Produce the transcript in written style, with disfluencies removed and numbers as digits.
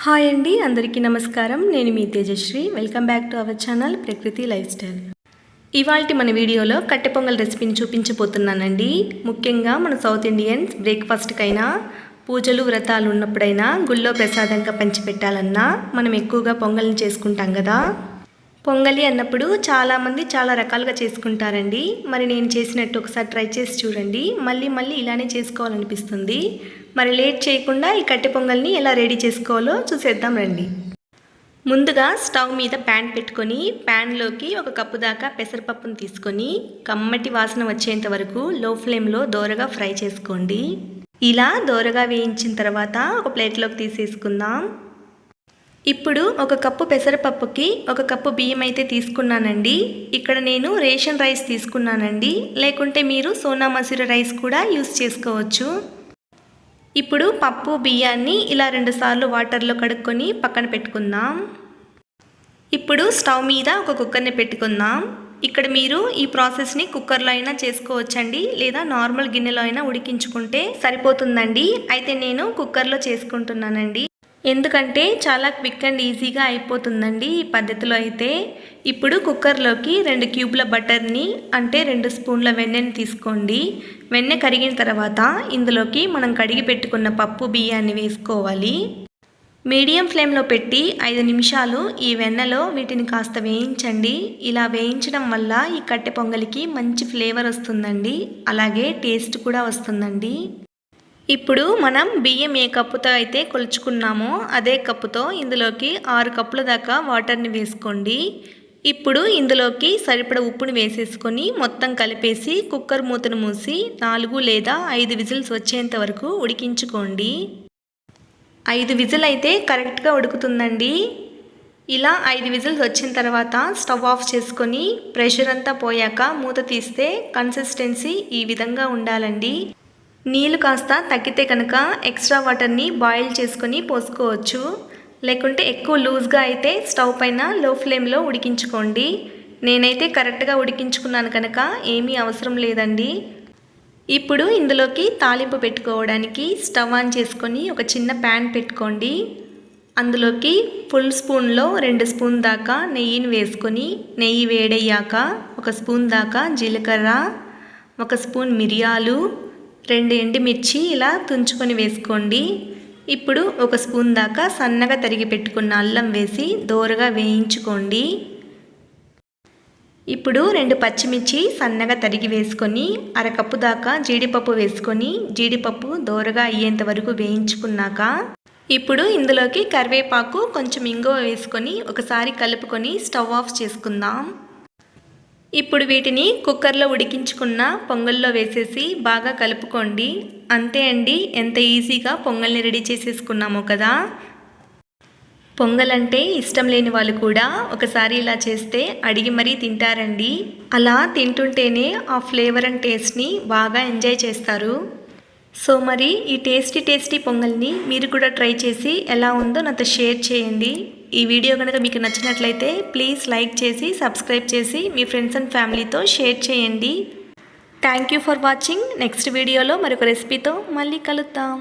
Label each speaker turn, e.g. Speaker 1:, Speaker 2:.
Speaker 1: Hi అండి, అందరికీ నమస్కారం. నేను మీ Tejasri. Welcome back to our channel Prakruthi lifestyle. ఇవాల్టి మన వీడియోలో కట్టె పొంగల్ రెసిపీని చూపించబోతున్నానండి. ముఖ్యంగా మన సౌత్ ఇండియన్స్ బ్రేక్ఫాస్ట్కైనా, పూజలు వ్రతాలు ఉన్నప్పుడైనా, గుళ్ళో ప్రసాదంగా పంచిపెట్టాలన్నా మనం ఎక్కువగా పొంగల్ని చేసుకుంటాం కదా. పొంగలి అన్నప్పుడు చాలామంది చాలా రకాలుగా చేసుకుంటారండి. మరి నేను చేసినట్టు ఒకసారి ట్రై చేసి చూడండి. మళ్ళీ ఇలానే చేసుకోవాలనిపిస్తుంది. మరి లేట్ చేయకుండా ఈ కట్టె పొంగల్ని ఎలా రెడీ చేసుకోవాలో చూసేద్దాం రండి. ముందుగా స్టవ్ మీద ప్యాన్ పెట్టుకొని ప్యాన్లోకి 1 కప్పు దాకా పెసరపప్పును తీసుకొని కమ్మటి వాసన వచ్చేంత వరకు లో ఫ్లేమ్లో దోరగా ఫ్రై చేసుకోండి. ఇలా దోరగా వేయించిన తర్వాత ఒక ప్లేట్లోకి తీసేసుకుందాం. ఇప్పుడు 1 కప్పు పెసరపప్పుకి 1 కప్పు బియ్యం అయితే తీసుకున్నానండి. ఇక్కడ నేను రేషన్ రైస్ తీసుకున్నానండి, లేకుంటే మీరు సోనా మసూరి రైస్ కూడా యూస్ చేసుకోవచ్చు. ఇప్పుడు పప్పు బియ్యాన్ని ఇలా 2 సార్లు వాటర్లో కడుక్కొని పక్కన పెట్టుకుందాం. ఇప్పుడు స్టవ్ మీద ఒక కుక్కర్ని పెట్టుకుందాం. ఇక్కడ మీరు ఈ ప్రాసెస్ని కుక్కర్లో అయినా చేసుకోవచ్చండి, లేదా నార్మల్ గిన్నెలో అయినా ఉడికించుకుంటే సరిపోతుందండి. అయితే నేను కుక్కర్లో చేసుకుంటున్నానండి, ఎందుకంటే చాలా క్విక్ అండ్ ఈజీగా అయిపోతుందండి ఈ పద్ధతిలో అయితే. ఇప్పుడు కుక్కర్లోకి 2 క్యూబ్ల బటర్ని అంటే 2 స్పూన్ల వెన్నెని తీసుకోండి. వెన్నె కరిగిన తర్వాత ఇందులోకి మనం కడిగి పెట్టుకున్న పప్పు బియ్యాన్ని వేసుకోవాలి. మీడియం ఫ్లేమ్లో పెట్టి 5 నిమిషాలు ఈ వెన్నలో వీటిని కాస్త వేయించండి. ఇలా వేయించడం వల్ల ఈ కట్టె పొంగలికి మంచి ఫ్లేవర్ వస్తుందండి, అలాగే టేస్ట్ కూడా వస్తుందండి. ఇప్పుడు మనం బియ్యం ఏ కప్పుతో అయితే కొలుచుకున్నామో అదే కప్పుతో ఇందులోకి 6 కప్పుల దాకా వాటర్ని వేసుకోండి. ఇప్పుడు ఇందులోకి సరిపడ ఉప్పుని వేసేసుకొని మొత్తం కలిపేసి కుక్కర్ మూతను మూసి 4 లేదా 5 విజిల్స్ వచ్చేంత వరకు ఉడికించుకోండి. 5 విజిల్ అయితే కరెక్ట్గా ఉడుకుతుందండి. ఇలా 5 విజిల్స్ వచ్చిన తర్వాత స్టవ్ ఆఫ్ చేసుకొని ప్రెషర్ అంతా పోయాక మూత తీస్తే కన్సిస్టెన్సీ ఈ విధంగా ఉండాలండి. నీళ్ళు కాస్త తగ్గితే కనుక ఎక్స్ట్రా వాటర్ని బాయిల్ చేసుకొని పోసుకోవచ్చు, లేకుంటే ఎక్కువ లూజ్గా అయితే స్టవ్ పైన లో ఫ్లేమ్లో ఉడికించుకోండి. నేనైతే కరెక్ట్గా ఉడికించుకున్నాను కనుక ఏమీ అవసరం లేదండి. ఇప్పుడు ఇందులోకి తాలింపు పెట్టుకోవడానికి స్టవ్ ఆన్ చేసుకొని ఒక చిన్న ప్యాన్ పెట్టుకోండి. అందులోకి ఫుల్ స్పూన్లో 2 స్పూన్ దాకా నెయ్యిని వేసుకొని నెయ్యి వేడయ్యాక 1 స్పూన్ దాకా జీలకర్ర, 1 స్పూన్ మిరియాలు, 2 ఎండుమిర్చి ఇలా తుంచుకొని వేసుకోండి. ఇప్పుడు 1 స్పూన్ దాకా సన్నగా తరిగి పెట్టుకున్న అల్లం వేసి దోరగా వేయించుకోండి. ఇప్పుడు 2 పచ్చిమిర్చి సన్నగా తరిగి వేసుకొని 1/2 కప్పు దాకా జీడిపప్పు వేసుకొని జీడిపప్పు దోరగా అయ్యేంత వరకు వేయించుకున్నాక ఇప్పుడు ఇందులోకి కరివేపాకు, కొంచెం ఇంగువ వేసుకొని ఒకసారి కలుపుకొని స్టవ్ ఆఫ్ చేసుకుందాం. ఇప్పుడు వీటిని కుక్కర్లో ఉడికించుకున్న పొంగల్లో వేసేసి బాగా కలుపుకోండి. అంతే అండి, ఎంత ఈజీగా పొంగల్ని రెడీ చేసేసుకున్నామో కదా. పొంగల్ అంటే ఇష్టం లేని వాళ్ళు కూడా ఒకసారి ఇలా చేస్తే అడిగి మరీ తింటారండి. అలా తింటుంటేనే ఆ ఫ్లేవర్ అండ్ టేస్ట్ని బాగా ఎంజాయ్ చేస్తారు. సో మరి ఈ టేస్టీ పొంగల్ని మీరు కూడా ట్రై చేసి ఎలా ఉందో నాతో షేర్ చేయండి. ఈ వీడియో కనుక మీకు నచ్చినట్లయితే ప్లీజ్ లైక్ చేసి సబ్స్క్రైబ్ చేసి మీ ఫ్రెండ్స్ అండ్ ఫ్యామిలీతో షేర్ చేయండి. Thank you for watching. Next వీడియోలో మరొక రెసిపీతో మళ్ళీ కలుద్దాం.